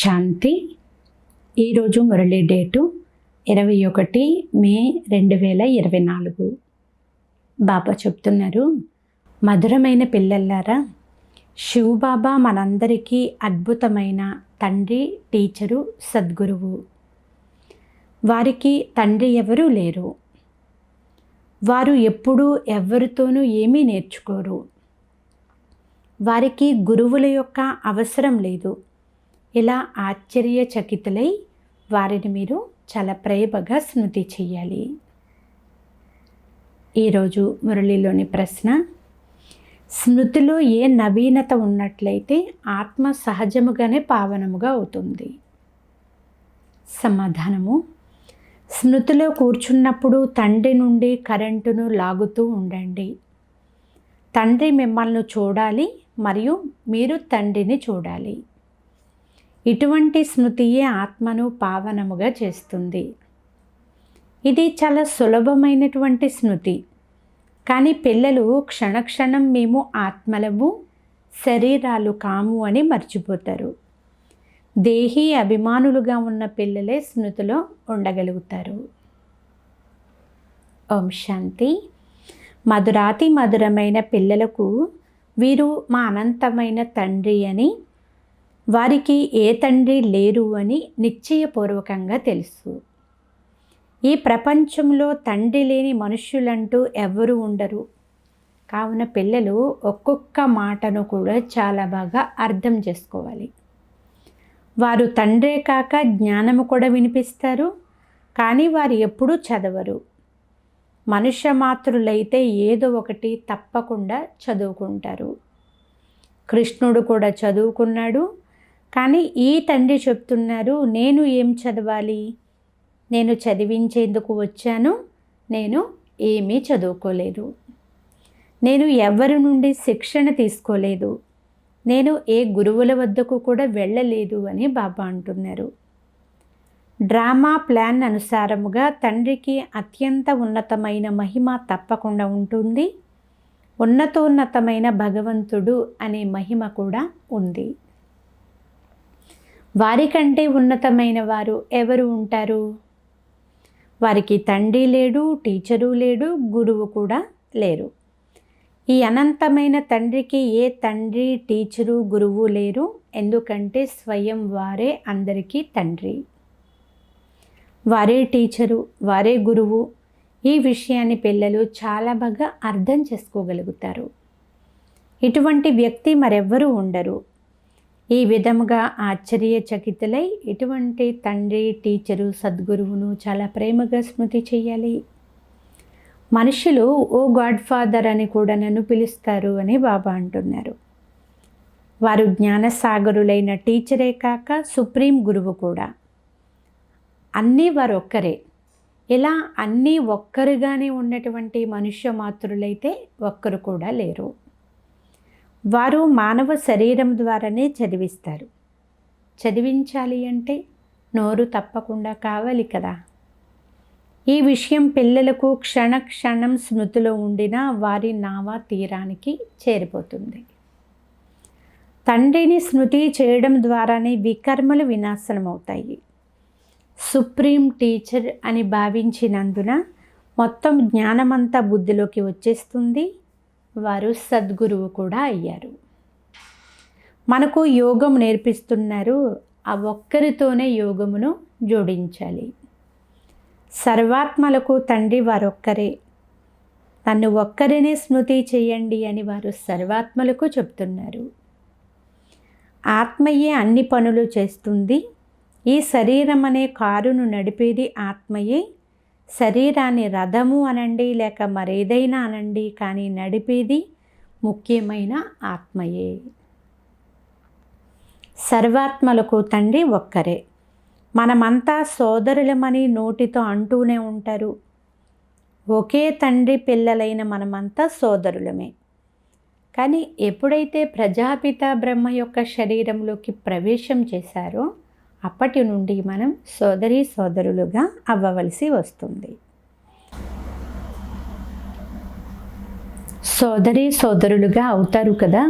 శాంతి. ఈరోజు మురళి డేటు 21 మే 2024. బాబా చెప్తున్నారు, మధురమైన పిల్లలారా, శివబాబా మనందరికీ అద్భుతమైన తండ్రి, టీచరు, సద్గురువు. వారికి తండ్రి ఎవరూ లేరు. వారు ఎప్పుడూ ఎవరితోనూ ఏమీ నేర్చుకోరు. వారికి గురువుల యొక్క అవసరం లేదు. ఇలా ఆశ్చర్యచకితులై వారిని మీరు చాలా ప్రేమగా స్మృతి చెయ్యాలి. ఈరోజు మురళిలోని ప్రశ్న, స్మృతిలో ఏ నవీనత ఉన్నట్లయితే ఆత్మ సహజముగానే పావనముగా అవుతుంది? సమాధానము, స్మృతిలో కూర్చున్నప్పుడు తండ్రి నుండి కరెంటును లాగుతూ ఉండండి. తండ్రి మిమ్మల్ని చూడాలి మరియు మీరు తండ్రిని చూడాలి. ఇటువంటి స్మృతియే ఆత్మను పావనముగా చేస్తుంది. ఇది చాలా సులభమైనటువంటి స్మృతి. కానీ పిల్లలు క్షణక్షణం మేము ఆత్మలము, శరీరాలు కాము అని మర్చిపోతారు. దేహీ అభిమానులుగా ఉన్న పిల్లలే స్మృతిలో ఉండగలుగుతారు. ఓం శాంతి. మధురాతి మధురమైన పిల్లలకు వీరు మా అనంతమైన తండ్రి అని, వారికి ఏ తండ్రి లేరు అని నిశ్చయపూర్వకంగా తెలుసు. ఈ ప్రపంచంలో తండ్రి లేని మనుష్యులంటూ ఎవరు ఉండరు. కావున పిల్లలు ఒక్కొక్క మాటను కూడా చాలా బాగా అర్థం చేసుకోవాలి. వారు తండ్రే కాక జ్ఞానము కూడా వినిపిస్తారు, కానీ వారు ఎప్పుడూ చదవరు. మనుష్య మాతృలైతే ఏదో ఒకటి తప్పకుండా చదువుకుంటారు. కృష్ణుడు కూడా చదువుకున్నాడు, కానీ ఈ తండ్రి చెప్తున్నారు, నేను ఏం చదవాలి? నేను చదివించేందుకు వచ్చాను, నేను ఏమీ చదువుకోలేదు. నేను ఎవరి నుండి శిక్షణ తీసుకోలేదు. నేను ఏ గురువుల వద్దకు కూడా వెళ్ళలేదు అని బాబా అంటున్నారు. డ్రామా ప్లాన్ అనుసారముగా తండ్రికి అత్యంత ఉన్నతమైన మహిమ తప్పకుండా ఉంటుంది. ఉన్నతోన్నతమైన భగవంతుడు అనే మహిమ కూడా ఉంది. వారికంటే ఉన్నతమైన వారు ఎవరు ఉంటారు? వారికి తండ్రి లేడు, టీచరు లేడు, గురువు కూడా లేరు. ఈ అనంతమైన తండ్రికి ఏ తండ్రి, టీచరు, గురువు లేరు. ఎందుకంటే స్వయం వారే అందరికీ తండ్రి, వారే టీచరు, వారే గురువు. ఈ విషయాన్ని పిల్లలు చాలా బాగా అర్థం చేసుకోగలుగుతారు. ఇటువంటి వ్యక్తి మరెవ్వరూ ఉండరు. ఈ విధముగా ఆశ్చర్యచకితులై ఇటువంటి తండ్రి, టీచరు, సద్గురువును చాలా ప్రేమగా స్మృతి చేయాలి. మనుషులు ఓ గాడ్ ఫాదర్ అని కూడా నన్ను పిలుస్తారు అని బాబా అంటున్నారు. వారు జ్ఞానసాగరులైన టీచరే కాక సుప్రీం గురువు కూడా. అన్నీ వారు ఒక్కరే. ఇలా అన్నీ ఒక్కరుగానే ఉన్నటువంటి మనుష్య మాతృలైతే ఒక్కరు కూడా లేరు. వారు మానవ శరీరం ద్వారానే చదివిస్తారు. చదివించాలి అంటే నోరు తప్పకుండా కావాలి కదా. ఈ విషయం పిల్లలకు క్షణక్షణం స్మృతిలో ఉండినా వారి నావా తీరానికి చేరిపోతుంది. తండ్రిని స్మృతి చేయడం ద్వారానే వికర్మలు వినాశనమవుతాయి. సుప్రీం టీచర్ అని భావించినందున మొత్తం జ్ఞానమంతా బుద్ధిలోకి వచ్చేస్తుంది. వారు సద్గురువు కూడా అయ్యారు. మనకు యోగం నేర్పిస్తున్నారు. ఆ ఒక్కరితోనే యోగమును జోడించాలి. సర్వాత్మలకు తండ్రి వారొక్కరే. నన్ను ఒక్కరినే స్మృతి చేయండి అని వారు సర్వాత్మలకు చెప్తున్నారు. ఆత్మయే అన్ని పనులు చేస్తుంది. ఈ శరీరం అనే కారును నడిపేది ఆత్మయే. శరీరాన్ని రథము అనండి, లేక మరేదైనా అనండి, కానీ నడిపేది ముఖ్యమైన ఆత్మయే. సర్వాత్మలకు తండ్రి ఒక్కరే. మనమంతా సోదరులమని నోటితో అంటూనే ఉంటారు. ఒకే తండ్రి పిల్లలైన మనమంతా సోదరులమే. కానీ ఎప్పుడైతే ప్రజాపిత బ్రహ్మ యొక్క శరీరంలోకి ప్రవేశం చేశారో అప్పటి నుండి మనం సోదరీ సోదరులుగా అవ్వవలసి వస్తుంది. సోదరీ సోదరులుగా అవుతారు కదా.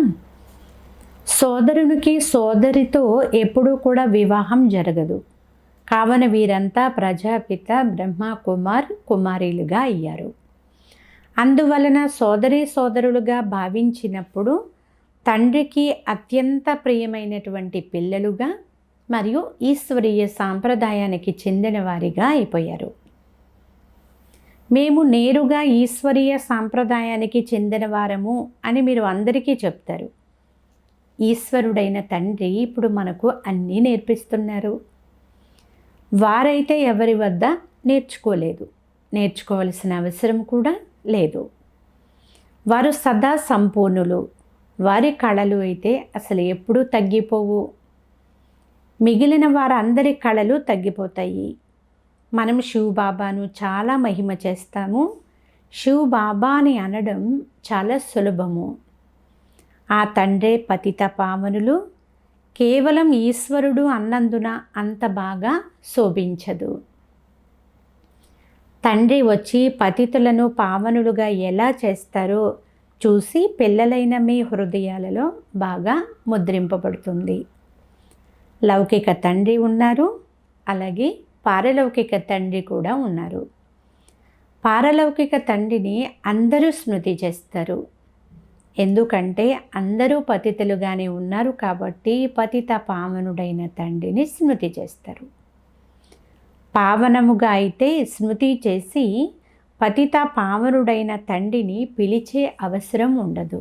సోదరునికి సోదరితో ఎప్పుడూ కూడా వివాహం జరగదు. కావున వీరంతా ప్రజాపిత బ్రహ్మ కుమారీలుగా అయ్యారు. అందువలన సోదరులుగా భావించినప్పుడు తండ్రికి అత్యంత ప్రియమైనటువంటి పిల్లలుగా మరియు ఈశ్వరీయ సాంప్రదాయానికి చెందిన వారిగా అయిపోయారు. మేము నేరుగా ఈశ్వరీయ సాంప్రదాయానికి చెందిన వారము అని మీరు అందరికీ చెప్తారు. ఈశ్వరుడైన తండ్రి ఇప్పుడు మనకు అన్నీ నేర్పిస్తున్నారు. వారైతే ఎవరి వద్ద నేర్చుకోలేదు, నేర్చుకోవలసిన అవసరం కూడా లేదు. వారు సదా సంపూర్ణులు. వారి కళలు అయితే అసలు ఎప్పుడూ తగ్గిపోవు. మిగిలిన వారందరి కళలు తగ్గిపోతాయి. మనం శివబాబాను చాలా మహిమ చేస్తాము. శివబాబా అని అనడం చాలా సులభము. ఆ తండ్రే పతిత పావనులు. కేవలం ఈశ్వరుడు అన్నందున అంత బాగా శోభించదు. తండ్రి వచ్చి పతితులను పావనులుగా ఎలా చేస్తారో చూసి పిల్లలైన మీ హృదయాలలో బాగా ముద్రింపబడుతుంది. లౌకిక తండ్రి ఉన్నారు, అలాగే పారలౌకిక తండ్రి కూడా ఉన్నారు. పారలౌకిక తండ్రిని అందరూ స్మృతి చేస్తారు. ఎందుకంటే అందరూ పతితులుగానే ఉన్నారు కాబట్టి పతిత పావనుడైన తండ్రిని స్మృతి చేస్తారు. పావనముగా అయితే స్మృతి చేసి పతిత పావనుడైన తండ్రిని పిలిచే అవసరం ఉండదు.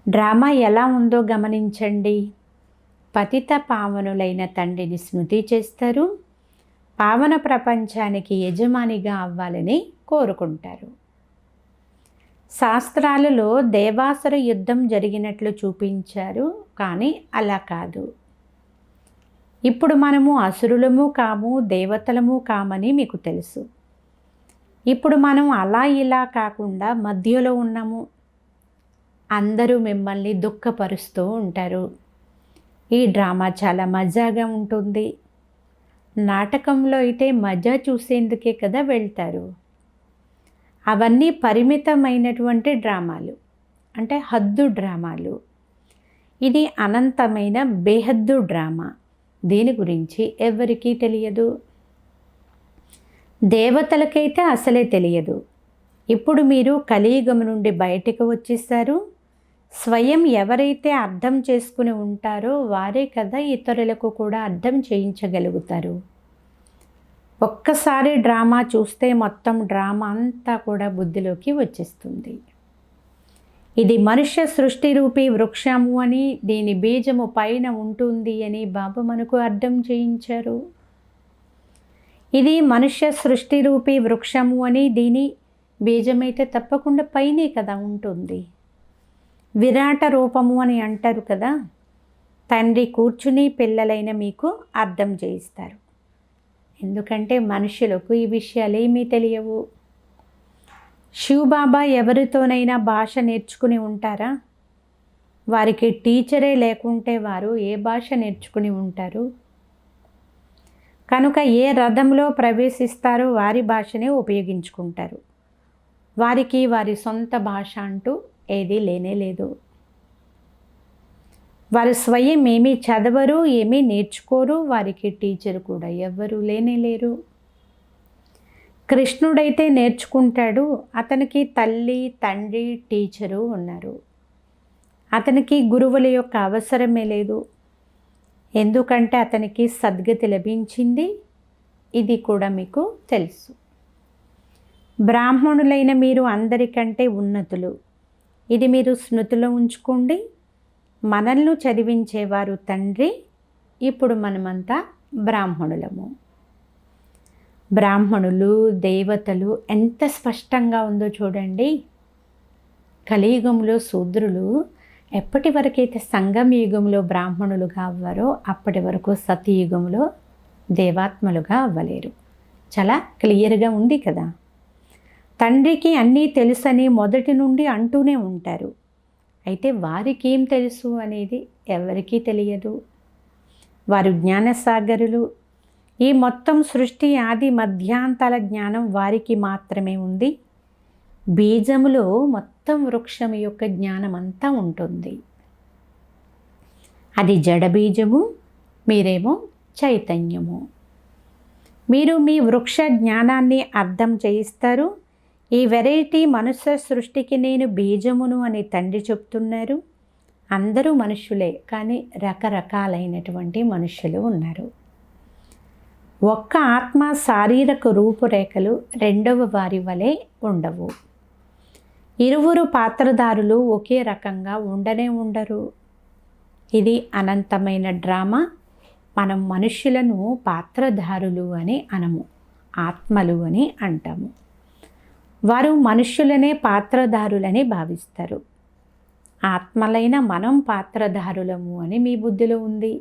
డ్రామా ఎలా ఉందో గమనించండి. పతిత పావనులైన తండ్రిని స్మృతి చేస్తారు. పావన ప్రపంచానికి యజమానిగా అవ్వాలని కోరుకుంటారు. శాస్త్రాలలో దేవాసుర యుద్ధం జరిగినట్లు చూపించారు, కానీ అలా కాదు. ఇప్పుడు మనము అసురులము కాము, దేవతలము కామని మీకు తెలుసు. ఇప్పుడు మనం అలా ఇలా కాకుండా మధ్యలో ఉన్నాము. అందరూ మిమ్మల్ని దుఃఖపరుస్తూ ఉంటారు. ఈ డ్రామా చాలా మజాగా ఉంటుంది. నాటకంలో అయితే మజా చూసేందుకే కదా వెళ్తారు. అవన్నీ పరిమితమైనటువంటి డ్రామాలు, అంటే హద్దు డ్రామాలు. ఇది అనంతమైన బేహద్దు డ్రామా. దీని గురించి ఎవరికీ తెలియదు. దేవతలకైతే అసలే తెలియదు. ఇప్పుడు మీరు కలియుగం నుండి బయటకు వచ్చేసారు. స్వయం ఎవరైతే అర్థం చేసుకుని ఉంటారో వారే కదా ఇతరులకు కూడా అర్థం చేయించగలుగుతారు. ఒక్కసారి డ్రామా చూస్తే మొత్తం డ్రామా అంతా కూడా బుద్ధిలోకి వచ్చేస్తుంది. ఇది మనుష్య సృష్టి రూపీ వృక్షము అని, దీని బీజము పైన ఉంటుంది అని బాబా మనకు అర్థం చేయించారు. ఇది మనుష్య సృష్టి రూపీ వృక్షము అని, దీని బీజమైతే తప్పకుండా పైనే కదా ఉంటుంది. విరాట రూపము అని అంటారు కదా. తండ్రి కూర్చుని పిల్లలైన మీకు అర్థం చేయిస్తారు. ఎందుకంటే మనుషులకు ఈ విషయాలేమీ తెలియవు. శివబాబా ఎవరితోనైనా భాష నేర్చుకుని ఉంటారా? వారికి టీచరే లేకుంటే వారు ఏ భాష నేర్చుకుని ఉంటారు? కనుక ఏ రథంలో ప్రవేశిస్తారో వారి భాషనే ఉపయోగించుకుంటారు. వారికి వారి సొంత భాష అంటూ ఏదీ లేనే లేదు. వారు స్వయం ఏమీ చదవరు, ఏమీ నేర్చుకోరు. వారికి టీచర్ కూడా ఎవ్వరూ లేనే లేరు. కృష్ణుడైతే నేర్చుకుంటాడు. అతనికి తల్లి, తండ్రి, టీచరు ఉన్నారు. అతనికి గురువుల యొక్క అవసరమే లేదు. ఎందుకంటే అతనికి సద్గతి లభించింది. ఇది కూడా మీకు తెలుసు. బ్రాహ్మణులైన మీరు అందరికంటే ఉన్నతులు. ఇది మీరు స్మృతిలో ఉంచుకోండి. మనల్ని చదివించేవారు తండ్రి. ఇప్పుడు మనమంతా బ్రాహ్మణులము. బ్రాహ్మణులు, దేవతలు ఎంత స్పష్టంగా ఉందో చూడండి. కలియుగంలో శూద్రులు ఎప్పటి వరకైతే సంగమ యుగంలో బ్రాహ్మణులుగా అవ్వారో అప్పటి వరకు సతయుగంలో దేవాత్మలుగా అవ్వలేరు. చాలా క్లియర్గా ఉంది కదా. తండ్రికి అన్నీ తెలుసని మొదటి నుండి అంటూనే ఉంటారు. అయితే వారికి ఏం తెలుసు అనేది ఎవరికీ తెలియదు. వారు జ్ఞానసాగరులు. ఈ మొత్తం సృష్టి ఆది మధ్యాంతాల జ్ఞానం వారికి మాత్రమే ఉంది. బీజములో మొత్తం వృక్షం యొక్క జ్ఞానం అంతా ఉంటుంది. అది జడబీజము, మీరేమో చైతన్యము. మీరు మీ వృక్ష జ్ఞానాన్ని అర్థం చేయిస్తారు. ఈ వెరైటీ మనుష్య సృష్టికి నేను బీజమును అని తండ్రి చెప్తున్నారు. అందరూ మనుష్యులే, కానీ రకరకాలైనటువంటి మనుష్యులు ఉన్నారు. ఒక్క ఆత్మ శారీరక రూపురేఖలు రెండవ వారి వలె ఉండవు. ఇరువురు పాత్రధారులు ఒకే రకంగా ఉండరు. ఇది అనంతమైన డ్రామా. మనం మనుష్యులను పాత్రధారులు అని అనము, ఆత్మలు అని అంటాము. వారు మనుష్యులనే పాత్రధారులని భావిస్తారు. ఆత్మలైన మనం పాత్రధారులము అని మీ బుద్ధిలో ఉంది.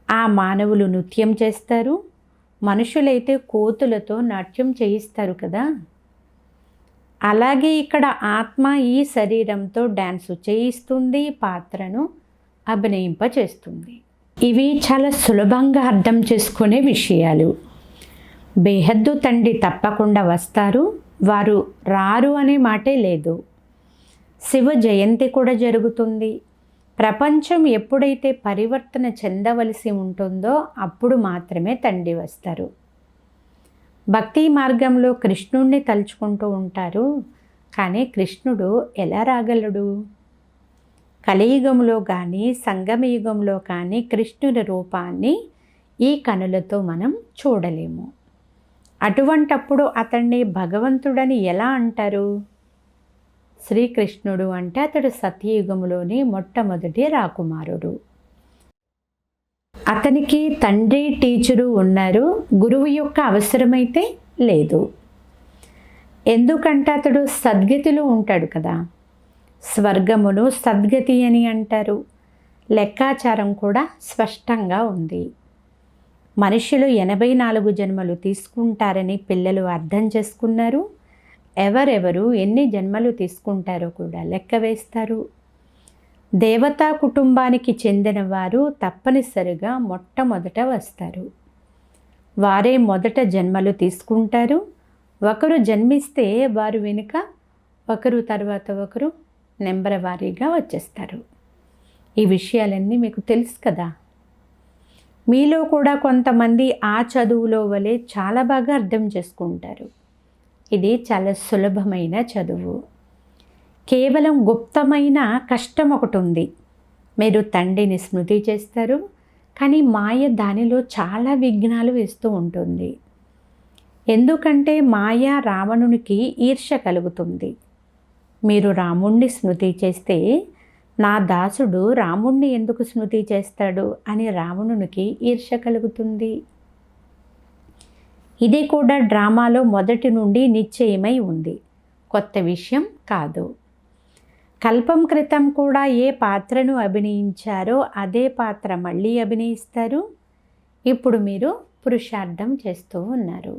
ఆ మానవులు నృత్యం చేస్తారు, మనుషులైతే కోతులతో నాట్యం చేయిస్తారు కదా. అలాగే ఇక్కడ ఆత్మ ఈ శరీరంతో డ్యాన్సు చేయిస్తుంది, పాత్రను అభినయింపచేస్తుంది. ఇవి చాలా సులభంగా అర్థం చేసుకునే విషయాలు. బేహద్దు తండ్రి తప్పకుండా వస్తారు, వారు రారు అనే మాటే లేదు. శివ జయంతి కూడా జరుగుతుంది. ప్రపంచం ఎప్పుడైతే పరివర్తన చెందవలసి ఉంటుందో అప్పుడు మాత్రమే తండ్రి వస్తారు. భక్తి మార్గంలో కృష్ణుణ్ణి తలుచుకుంటూ ఉంటారు, కానీ కృష్ణుడు ఎలా రాగలడు? కలియుగంలో కానీ సంగమయుగంలో కానీ కృష్ణుని రూపాన్ని ఈ కనులతో మనం చూడలేము. అటువంటప్పుడు అతన్ని భగవంతుడని ఎలా అంటారు? శ్రీకృష్ణుడు అంటే అతడు సత్యయుగంలోని మొట్టమొదటి రాకుమారుడు. అతనికి తండ్రి, టీచరు ఉన్నారు, గురువు యొక్క అవసరమైతే లేదు. ఎందుకంటే అతడు సద్గతిలో ఉంటాడు కదా. స్వర్గమును సద్గతి అని అంటారు. లెక్కాచారం కూడా స్పష్టంగా ఉంది. మనుషులు 84 జన్మలు తీసుకుంటారని పిల్లలు అర్థం చేసుకున్నారు. ఎవరెవరు ఎన్ని జన్మలు తీసుకుంటారో కూడా లెక్క వేస్తారు. దేవతా కుటుంబానికి చెందిన వారు తప్పనిసరిగా మొట్టమొదట వస్తారు. వారే మొదట జన్మలు తీసుకుంటారు. ఒకరు జన్మిస్తే వారు వెనుక ఒకరు తర్వాత ఒకరు నెంబర్ వారీగా వచ్చేస్తారు. ఈ విషయాలన్నీ మీకు తెలుసు కదా. మీలో కూడా కొంతమంది ఆ చదువులో వలె చాలా బాగా అర్థం చేసుకుంటారు. ఇది చాలా సులభమైన చదువు. కేవలం గుప్తమైన కష్టం ఒకటి ఉంది. మీరు తండ్రిని స్మృతి చేస్తారు, కానీ మాయ దానిలో చాలా విఘ్నాలు వేస్తూ ఉంటుంది. ఎందుకంటే మాయ రావణునికి ఈర్ష్య కలుగుతుంది. మీరు రాముణ్ణి స్మృతి చేస్తే నా దాసుడు రాముణ్ణి ఎందుకు స్మృతి చేస్తాడు అని రావణునికి ఈర్ష్య కలుగుతుంది. ఇది కూడా డ్రామాలో మొదటి నుండి నిశ్చయమై ఉంది, కొత్త విషయం కాదు. కల్పం క్రితం కూడా ఏ పాత్రను అభినయించారో అదే పాత్ర మళ్ళీ అభినయిస్తారు. ఇప్పుడు మీరు పురుషార్థం చేస్తూ ఉన్నారు.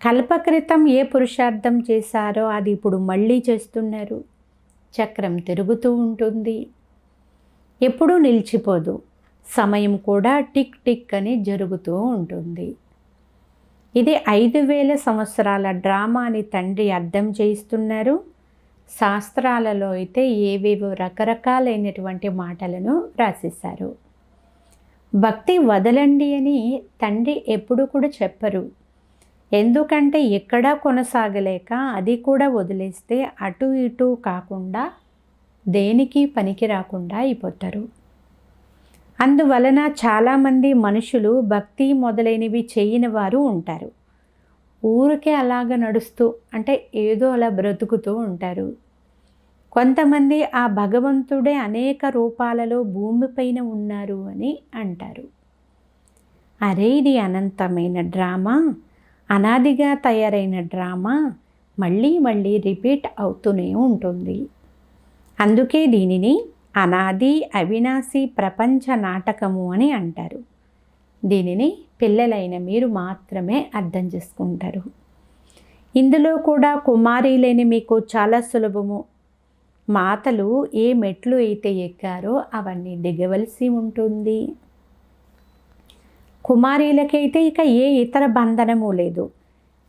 కల్పక్రితం ఏ పురుషార్థం చేశారో అది ఇప్పుడు మళ్ళీ చేస్తున్నారు. చక్రం తిరుగుతూ ఉంటుంది, ఎప్పుడూ నిలిచిపోదు. సమయం కూడా టిక్ టిక్ అని జరుగుతూ ఉంటుంది. ఇది 5000 సంవత్సరాల డ్రామా అని తండ్రి అర్థం చేయిస్తున్నారు. శాస్త్రాలలో అయితే ఏవేవో రకరకాలైనటువంటి మాటలను రాసేశారు. భక్తి వదలండి అని తండ్రి ఎప్పుడు కూడా చెప్పరు. ఎందుకంటే ఎక్కడా కొనసాగలేక అది కూడా వదిలేస్తే అటు ఇటు కాకుండా దేనికి పనికి రాకుండా అయిపోతారు. అందువలన చాలామంది మనుషులు భక్తి మొదలైనవి చేయని వారు ఉంటారు. ఊరికే అలాగ నడుస్తూ అంటే ఏదో అలా బ్రతుకుతూ ఉంటారు. కొంతమంది ఆ భగవంతుడే అనేక రూపాలలో భూమిపైన ఉన్నారు అని అంటారు. అరే, ఇది అనంతమైన డ్రామా, అనాదిగా తయారైన డ్రామా మళ్ళీ మళ్ళీ రిపీట్ అవుతూనే ఉంటుంది. అందుకే దీనిని అనాది అవినాశి ప్రపంచ నాటకము అని అంటారు. దీనిని పిల్లలైన మీరు మాత్రమే అర్థం చేసుకుంటారు. ఇందులో కూడా కుమారీలేని మీకు చాలా సులభము. మాతలు ఏ మెట్లు అయితే ఎక్కారో అవన్నీ దిగవలసి ఉంటుంది. కుమారీలకైతే ఇక ఏ ఇతర బంధనము లేదు,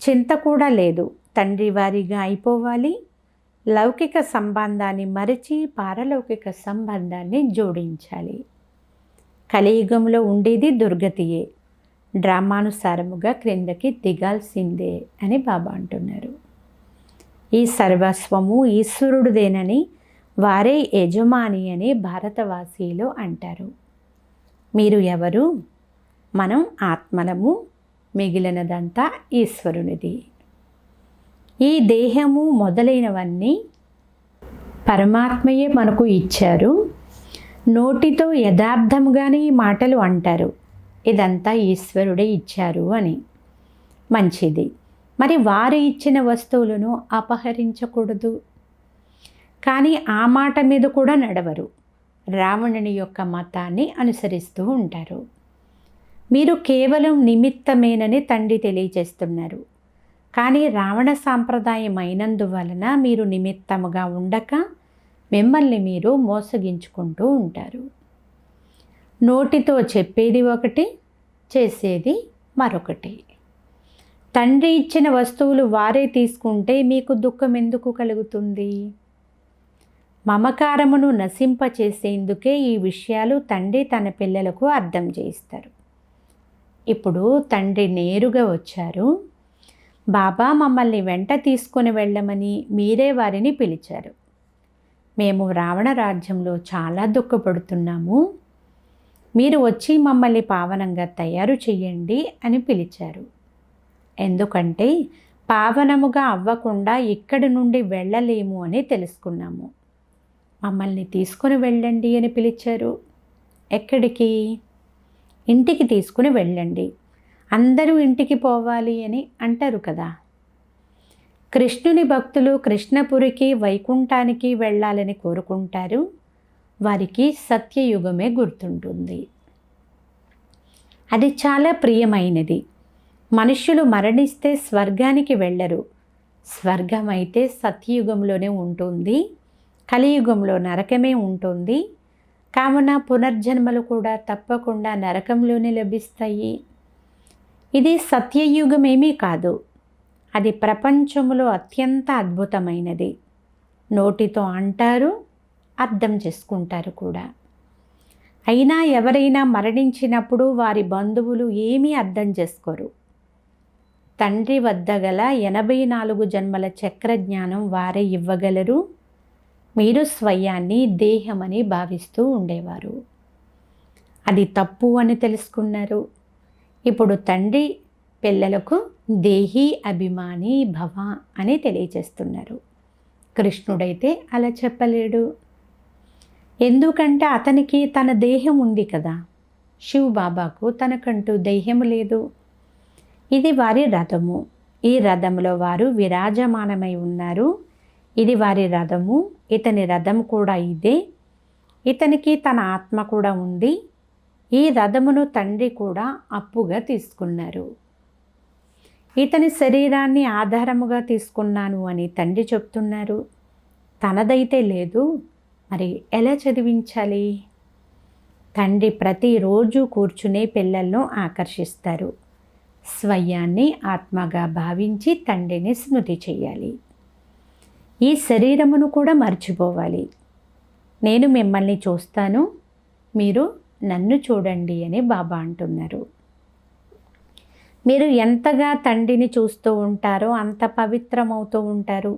చింత కూడా లేదు. తండ్రి వారిగా అయిపోవాలి, లౌకిక సంబంధాన్ని మరిచి పారలౌకిక సంబంధాన్ని జోడించాలి. కలియుగంలో ఉండేది దుర్గతియే, డ్రామానుసారముగా క్రిందకి దిగాల్సిందే అని బాబా అంటున్నారు. ఈ సర్వస్వము ఈశ్వరుడిదేనని, వారే యజమాని అని భారతవాసీలు అంటారు. మీరు ఎవరు? మనం ఆత్మలము, మిగిలినదంతా ఈశ్వరునిది. ఈ దేహము మొదలైనవన్నీ పరమాత్మయే మనకు ఇచ్చారు. నోటితో యథార్థముగానే ఈ మాటలు అంటారు, ఇదంతా ఈశ్వరుడే ఇచ్చారు అని. మంచిది. మరి వారు ఇచ్చిన వస్తువులను అపహరించకూడదు. కానీ ఆ మాట మీద కూడా నడవరు. రావణుని యొక్క మతాన్ని అనుసరిస్తూ ఉంటారు. మీరు కేవలం నిమిత్తమేనని తండ్రి తెలియజేస్తున్నారు. కానీ రావణ సాంప్రదాయం అయినందువలన మీరు నిమిత్తముగా ఉండక మిమ్మల్ని మీరు మోసగించుకుంటూ ఉంటారు. నోటితో చెప్పేది ఒకటి, చేసేది మరొకటి. తండ్రి ఇచ్చిన వస్తువులు వారే తీసుకుంటే మీకు దుఃఖం ఎందుకు కలుగుతుంది? మమకారమును నశింపచేసేందుకే ఈ విషయాలు తండ్రి తన పిల్లలకు అర్థం చేయిస్తారు. ఇప్పుడు తండ్రి నేరుగా వచ్చారు. బాబా మమ్మల్ని వెంట తీసుకొని వెళ్ళమని మీరే వారిని పిలిచారు. మేము రావణ రాజ్యంలో చాలా దుఃఖపడుతున్నాము, మీరు వచ్చి మమ్మల్ని పావనంగా తయారు చేయండి అని పిలిచారు. ఎందుకంటే పావనముగా అవ్వకుండా ఇక్కడి నుండి వెళ్ళలేము అని తెలుసుకున్నాము. మమ్మల్ని తీసుకుని వెళ్ళండి అని పిలిచారు. ఎక్కడికి? ఇంటికి తీసుకుని వెళ్ళండి. అందరూ ఇంటికి పోవాలి అని అంటారు కదా. కృష్ణుని భక్తులు కృష్ణపురికి, వైకుంఠానికి వెళ్ళాలని కోరుకుంటారు. వారికి సత్యయుగమే గుర్తుంటుంది. అది చాలా ప్రియమైనది. మనుష్యులు మరణిస్తే స్వర్గానికి వెళ్ళరు. స్వర్గం అయితే సత్యయుగంలోనే ఉంటుంది, కలియుగంలో నరకమే ఉంటుంది. కావున పునర్జన్మలు కూడా తప్పకుండా నరకంలోనే లభిస్తాయి. ఇది సత్యయుగమేమీ కాదు, అది ప్రపంచంలో అత్యంత అద్భుతమైనది. నోటితో అంటారు, అర్థం చేసుకుంటారు కూడా. అయినా ఎవరైనా మరణించినప్పుడు వారి బంధువులు ఏమీ అర్థం చేసుకోరు. తండ్రి వద్ద గల 84 జన్మల చక్రజ్ఞానం వారే ఇవ్వగలరు. మీరు స్వయాన్ని దేహమని భావిస్తూ ఉండేవారు. అది తప్పు అని తెలుసుకున్నారు. ఇప్పుడు తండ్రి పిల్లలకు దేహీ అభిమాని భవ అని తెలియజేస్తున్నారు. కృష్ణుడైతే అలా చెప్పలేడు. ఎందుకంటే అతనికి తన దేహం ఉంది కదా. శివ్ బాబాకు తనకంటూ దేహం లేదు. ఇది వారి రథము. ఈ రథంలో వారు విరాజమానమై ఉన్నారు. ఇది వారి రథము. ఇతని రథం కూడా ఇదే. ఇతనికి తన ఆత్మ కూడా ఉంది. ఈ రథమును తండ్రి కూడా అప్పుగా తీసుకున్నారు. ఇతని శరీరాన్ని ఆధారముగా తీసుకున్నాను అని తండ్రి చెప్తున్నారు. తనదైతే లేదు, మరి ఎలా చదివించాలి? తండ్రి ప్రతిరోజు కూర్చునే పిల్లలను ఆకర్షిస్తారు. స్వయాన్ని ఆత్మగా భావించి తండ్రిని స్మృతి చేయాలి. ఈ శరీరమును కూడా మర్చిపోవాలి. నేను మిమ్మల్ని చూస్తాను, మీరు నన్ను చూడండి అని బాబా అంటున్నారు. మీరు ఎంతగా తండ్రిని చూస్తూ ఉంటారో అంత పవిత్రమవుతూ ఉంటారు.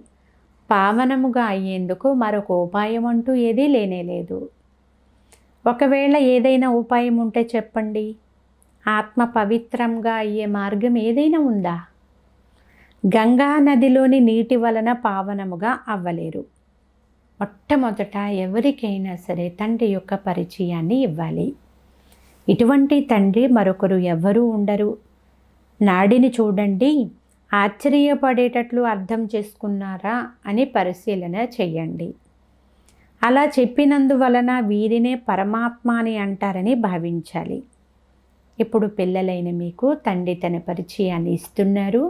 పావనముగా అయ్యేందుకు మరొక ఉపాయం అంటూ ఏదీ లేనేలేదు. ఒకవేళ ఏదైనా ఉపాయం ఉంటే చెప్పండి. ఆత్మ పవిత్రంగా అయ్యే మార్గం ఏదైనా ఉందా? గంగా నదిలోని నీటి వలన పావనముగా అవ్వలేరు. మొట్టమొదట ఎవరికైనా సరే తండ్రి యొక్క పరిచయాన్ని ఇవ్వాలి. ఇటువంటి తండ్రి మరొకరు ఎవ్వరూ ఉండరు. నాడిని చూడండి, ఆశ్చర్యపడేటట్లు అర్థం చేసుకున్నారా అని పరిశీలన చెయ్యండి. అలా చెప్పినందువలన వీరినే పరమాత్మ అని అంటారని భావించాలి. ఇప్పుడు పిల్లలైన మీకు తండ్రి తన పరిచయాన్ని ఇస్తున్నారు.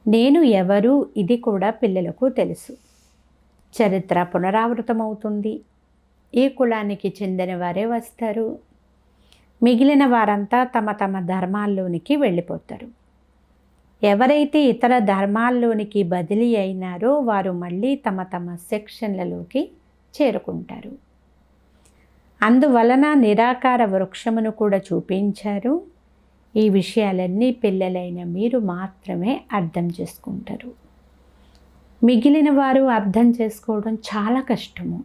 నేను ఎవరు ఇది కూడా పిల్లలకు తెలుసు. చరిత్ర పునరావృతమవుతుంది. ఏ కులానికి చెందిన వారే వస్తారు. మిగిలిన వారంతా తమ తమ ధర్మాల్లోనికి వెళ్ళిపోతారు. ఎవరైతే ఇతర ధర్మాల్లోనికి బదిలీ అయినారో వారు మళ్ళీ తమ తమ సెక్షన్లలోకి చేరుకుంటారు. అందువలన నిరాకార వృక్షమును కూడా చూపించారు. ఈ విషయాలన్నీ పిల్లలైన మీరు మాత్రమే అర్థం చేసుకుంటారు. మిగిలిన వారు అర్థం చేసుకోవడం చాలా కష్టము.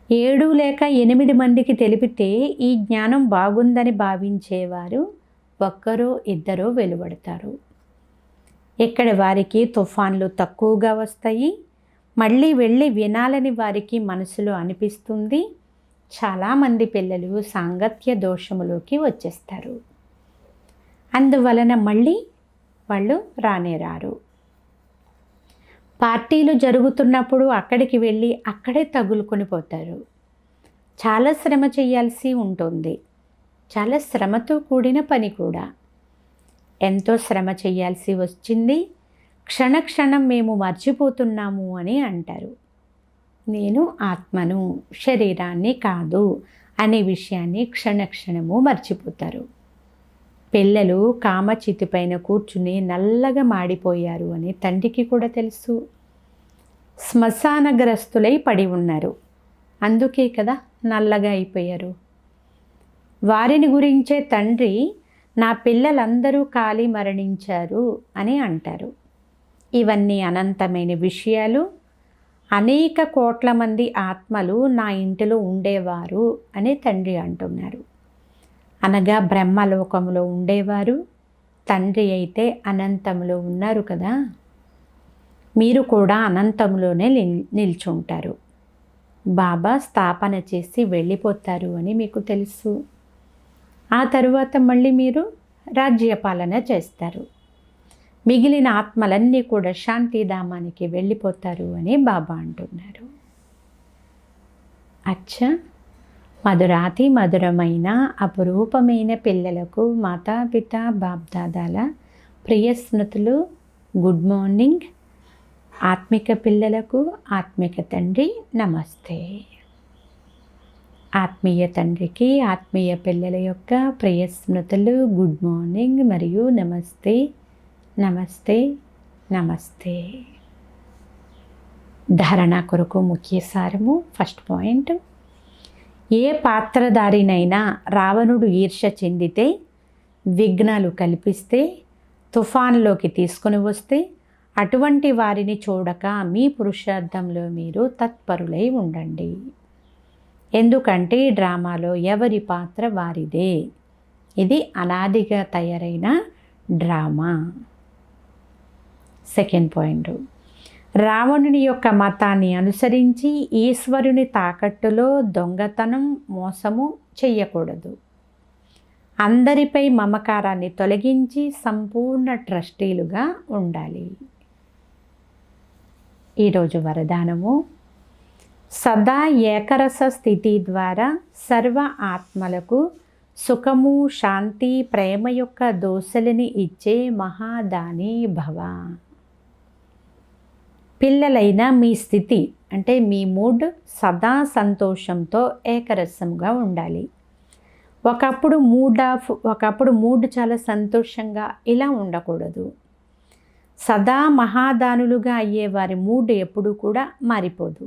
7 లేక 8 మందికి తెలిపితే ఈ జ్ఞానం బాగుందని భావించేవారు ఒక్కరో ఇద్దరో వెలువడతారు. ఇక్కడ వారికి తుఫాన్లు తక్కువగా వస్తాయి. మళ్ళీ వెళ్ళి వినాలని వారికి మనసులో అనిపిస్తుంది. చాలామంది పిల్లలు సాంగత్య దోషములోకి వచ్చేస్తారు. అందువలన మళ్ళీ వాళ్ళు రారు. పార్టీలు జరుగుతున్నప్పుడు అక్కడికి వెళ్ళి అక్కడే తగులుకొని పోతారు. చాలా శ్రమ చేయాల్సి ఉంటుంది. చాలా శ్రమతో కూడిన పని కూడా. ఎంతో శ్రమ చేయాల్సి వచ్చింది. క్షణక్షణం మేము మర్చిపోతున్నాము అని అంటారు. నేను ఆత్మను, శరీరాన్ని కాదు అనే విషయాన్ని క్షణక్షణము మర్చిపోతారు. పిల్లలు కామచితి పైన కూర్చుని నల్లగా మాడిపోయారు అని తండ్రికి కూడా తెలుసు. శ్మశానగ్రస్తులై పడి ఉన్నారు. అందుకే కదా నల్లగా అయిపోయారు. వారిని గురించే తండ్రి నా పిల్లలందరూ కాలి మరణించారు అని అంటారు. ఇవన్నీ అనంతమైన విషయాలు. అనేక కోట్ల మంది ఆత్మలు నా ఇంటిలో ఉండేవారు అని తండ్రి అంటున్నారు. అనగా బ్రహ్మలోకంలో ఉండేవారు. తండ్రి అయితే అనంతంలో ఉన్నారు కదా. మీరు కూడా అనంతంలోనే నిల్చుంటారు. బాబా స్థాపన చేసి వెళ్ళిపోతారు అని మీకు తెలుసు. ఆ తరువాత మళ్ళీ మీరు రాజ్యపాలన చేస్తారు. మిగిలిన ఆత్మలన్నీ కూడా శాంతిధామానికి వెళ్ళిపోతారు అని బాబా అంటున్నారు. అచ్చా, మధురాతి మధురమైన అపురూపమైన పిల్లలకు మాతాపిత బాప్దాదాల ప్రియ స్మృతులు. Good morning. ఆత్మిక పిల్లలకు ఆత్మిక తండ్రి నమస్తే. ఆత్మీయ తండ్రికి ఆత్మీయ పిల్లల యొక్క ప్రియ స్మృతులు. గుడ్ మార్నింగ్ మరియు నమస్తే నమస్తే నమస్తే. ధారణ కొరకు ముఖ్య సారము. ఫస్ట్ పాయింట్, ఏ పాత్రధారినైనా రావణుడు ఈర్ష్య చెందితే, విఘ్నాలు కల్పిస్తే, తుఫాన్లోకి తీసుకుని వస్తే అటువంటి వారిని చూడక మీ పురుషార్థంలో మీరు తత్పరులై ఉండండి. ఎందుకంటే ఈ డ్రామాలో ఎవరి పాత్ర వారిదే. ఇది అనాదిగా తయారైన డ్రామా. సెకండ్ పాయింట్, రావణుని యొక్క మతాన్ని అనుసరించి ఈశ్వరుని తాకట్టులో దొంగతనం, మోసము చెయ్యకూడదు. అందరిపై మమకారాన్ని తొలగించి సంపూర్ణ ట్రస్టీలుగా ఉండాలి. ఈరోజు వరదానము, సదా ఏకరస స్థితి ద్వారా సర్వ ఆత్మలకు సుఖము, శాంతి, ప్రేమ యొక్క దోసలని ఇచ్చే మహాదాని భవ. పిల్లలైన మీ స్థితి అంటే మీ మూడ్ సదా సంతోషంతో ఏకరసంగా ఉండాలి. ఒకప్పుడు మూడ్ చాలా సంతోషంగా ఇలా ఉండకూడదు. సదా మహాదానులుగా అయ్యేవారి మూడ్ ఎప్పుడు కూడా మారిపోదు.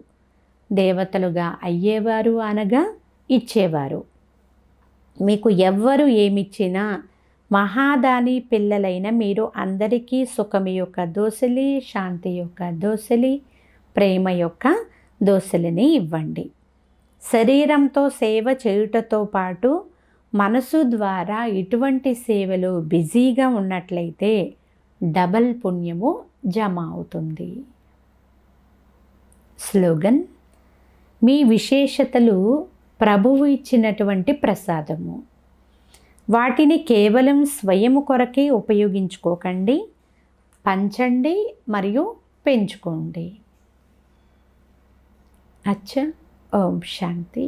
దేవతలుగా అయ్యేవారు అనగా ఇచ్చేవారు. మీకు ఎవ్వరు ఏమిచ్చినా మహాదాని పిల్లలైన మీరు అందరికీ సుఖం యొక్క దోసలి, శాంతి యొక్క దోసలి, ప్రేమ యొక్క దోసలిని ఇవ్వండి. శరీరంతో సేవ చేయుటతో పాటు మనసు ద్వారా ఇటువంటి సేవలో బిజీగా ఉన్నట్లయితే డబల్ పుణ్యము జమ అవుతుంది. స్లోగన్, మీ విశేషతలు ప్రభువు ఇచ్చినటువంటి ప్రసాదము. వాటిని కేవలం స్వయము కొరకే ఉపయోగించుకోకండి, పంచండి మరియు పెంచుకోండి. అచ్చా, ఓం శాంతి.